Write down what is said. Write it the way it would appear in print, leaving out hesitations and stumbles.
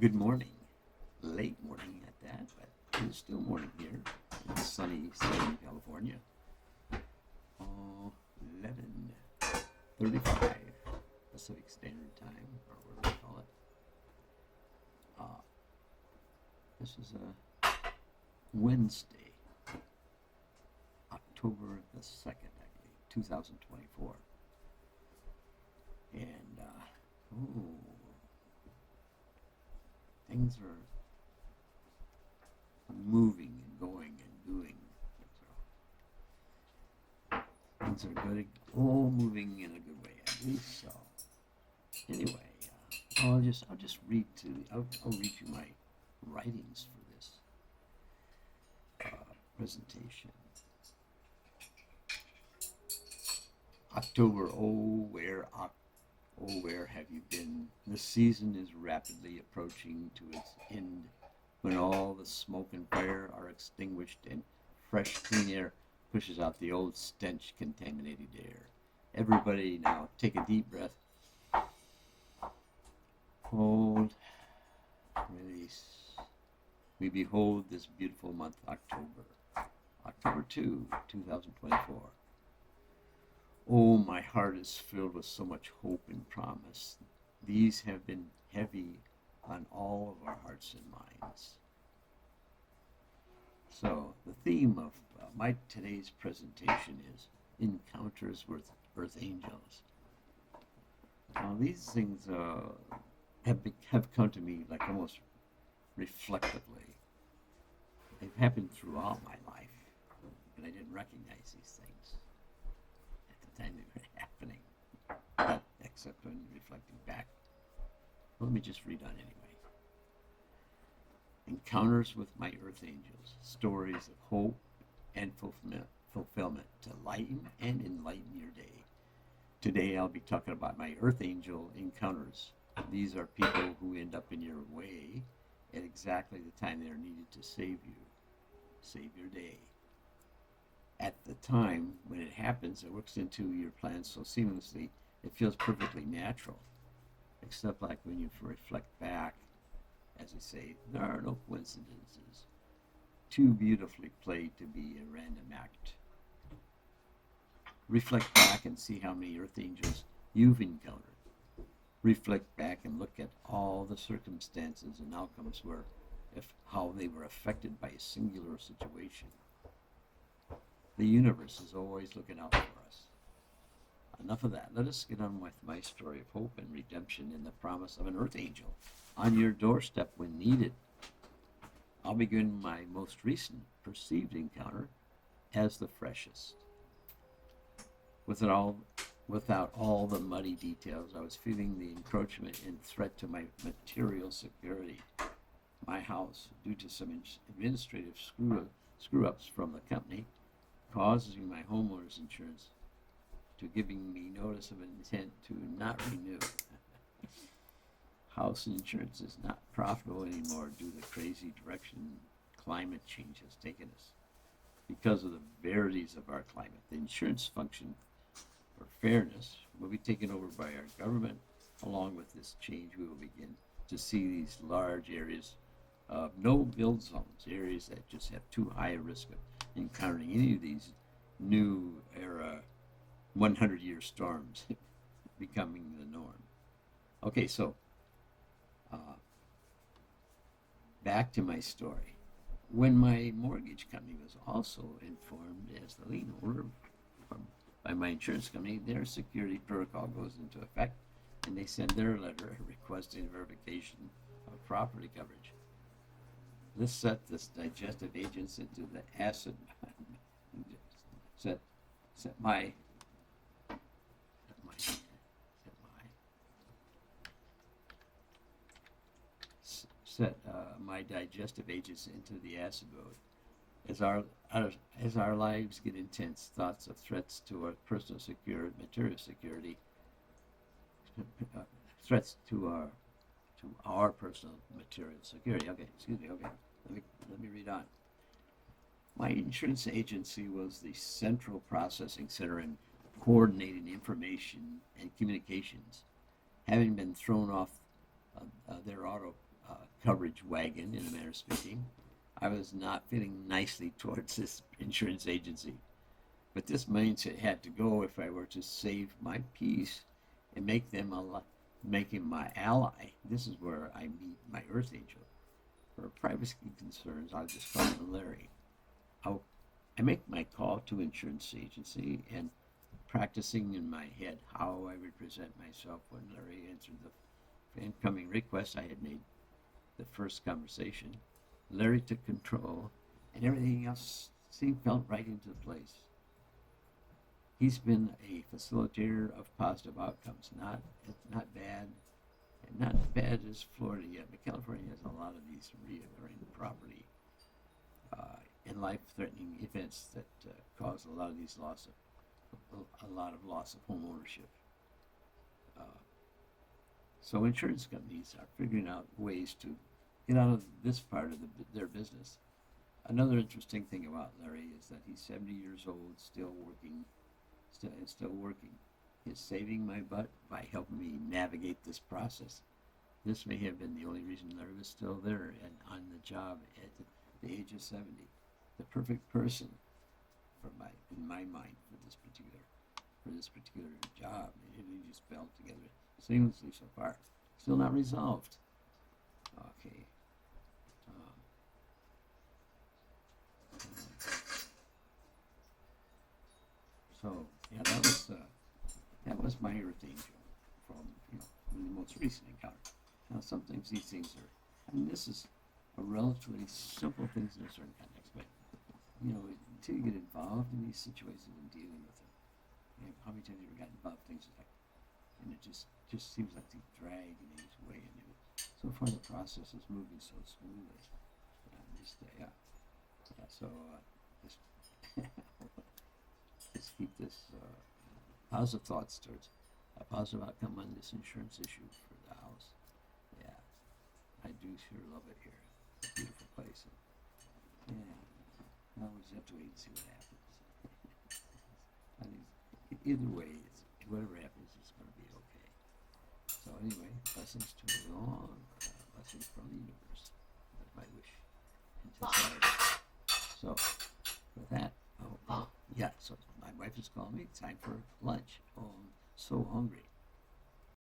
Good morning. Late morning at that, but it's still morning here in sunny Southern California. 11:35 Pacific Standard Time, or whatever you call it. Uh, this is a Wednesday, October the 2nd, I believe, 2024. And, things are moving and going and doing. Things are good, all moving in a good way, at least so. Anyway, I'll just read I'll read you my writings for this presentation. October, oh where have you been? The season is rapidly approaching to its end, when all the smoke and fire are extinguished and fresh, clean air pushes out the old stench contaminated air. Everybody now take a deep breath. Hold. Release. We behold this beautiful month, October. October 2, 2024. Oh, my heart is filled with so much hope and promise. These have been heavy on all of our hearts and minds. So, the theme of my today's presentation is Encounters with Earth Angels. Now, these things have come to me like almost reflectively. They've happened throughout my life, but I didn't recognize these things at the time they were happening, except when reflecting back. Well, let me just read on anyway. Encounters with my Earth Angels, stories of hope and fulfillment to lighten and enlighten your day. Today I'll be talking about my Earth Angel encounters. These are people who end up in your way at exactly the time they are needed to save you, save your day. At the time when it happens, it works into your plans so seamlessly it feels perfectly natural. Except like when you reflect back, as I say, there are no coincidences. Too beautifully played to be a random act. Reflect back and see how many Earth Angels you've encountered. Reflect back and look at all the circumstances and outcomes how they were affected by a singular situation. The universe is always looking out for us. Enough of that. Let us get on with my story of hope and redemption and the promise of an Earth Angel on your doorstep when needed. I'll begin my most recent perceived encounter as the freshest. Without all the muddy details, I was feeling the encroachment and threat to my material security. My house, due to some administrative screw-ups from the company, causing my homeowner's insurance to giving me notice of an intent to not renew. House insurance is not profitable anymore due to the crazy direction climate change has taken us. Because of the verities of our climate, the insurance function for fairness will be taken over by our government. Along with this change, we will begin to see these large areas of no build zones, areas that just have too high a risk of encountering any of these new era 100-year storms becoming the norm. Okay, so back to my story. When my mortgage company was also informed as the lien holder by my insurance company, their security protocol goes into effect, and they send their letter requesting verification of property coverage. This set this digestive agents into the acid set my digestive agents into the acid mode. As our lives get intense, thoughts of threats to our personal security, material security, threats to our personal material security. Okay, excuse me. Okay, let me read on. My insurance agency was the central processing center in coordinating information and communications. Having been thrown off their coverage wagon, in a manner of speaking. I was not feeling nicely towards this insurance agency. But this mindset had to go if I were to save my peace and make him my ally. This is where I meet my Earth Angel. For privacy concerns, I'll just call him Larry. I make my call to insurance agency and practicing in my head how I would present myself when Larry answered the incoming request I had made the first conversation. Larry took control, and everything else felt right into place. He's been a facilitator of positive outcomes, not bad, and not as bad as Florida yet, but California has a lot of these reoccurring property and life-threatening events that cause a lot of loss of home ownership. So insurance companies are figuring out ways to get out of this part of their business. Another interesting thing about Larry is that he's 70 years old, still working. He's saving my butt by helping me navigate this process. This may have been the only reason Larry was still there and on the job at the age of 70. The perfect person in my mind for this particular job. It just fell together seamlessly so far. Still not resolved. Okay. So yeah, that was my Earth Angel from the most recent encounter. Now sometimes these things are, this is a relatively simple things in a certain context, but until you get involved in these situations and dealing with them, how many times have you ever gotten involved in things and it just seems like they drag and ease way into it. So far the process is moving so smoothly. So just keep this positive thoughts towards a positive outcome on this insurance issue for the house. Yeah, I do sure love it here. It's a beautiful place. And, I always have to wait and see what happens. I think either way, whatever happens, it's going to be okay. So anyway, blessings to you all. Blessings from the universe. That's my wish and desire. So with that, so my wife is calling me. Time for lunch. Oh, I'm so hungry.